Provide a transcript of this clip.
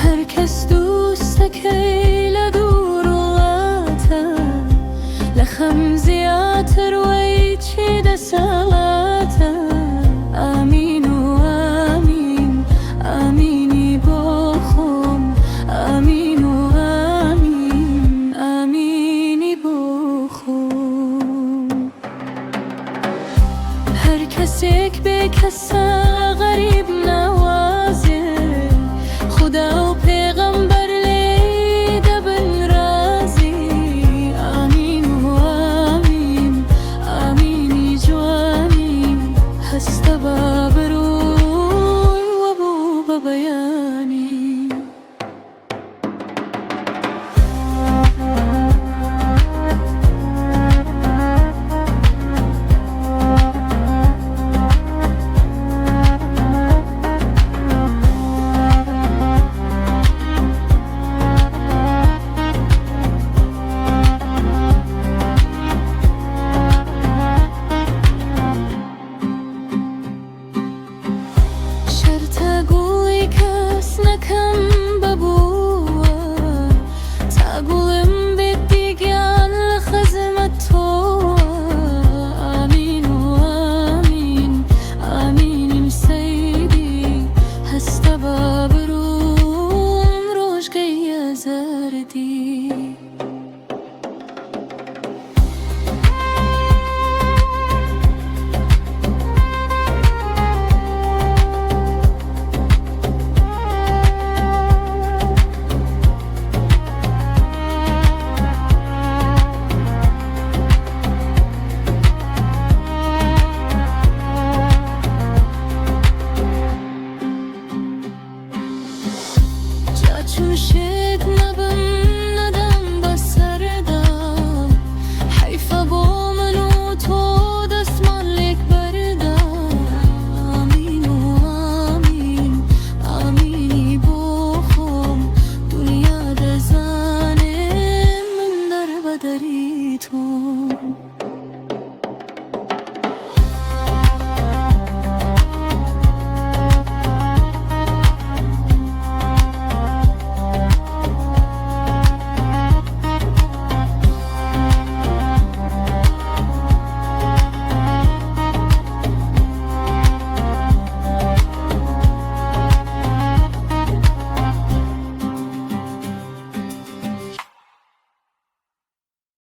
هركس دوستك لدور وغاتا لخمزيات رويتشي دسالاتا آمين وآمين آميني بوخم آمين وآمين آميني بوخم هر کسیک به کسا غریب نوازه خدا و پیغمبر لیده بن رازی آمین و آمین آمینی جوانی هست بابروی و بو ببیانی نکم ببوه تقولم بدیگان لخدمت تو آمین و آمین آمین سیدی هست بابروم روشگی زردی چون شد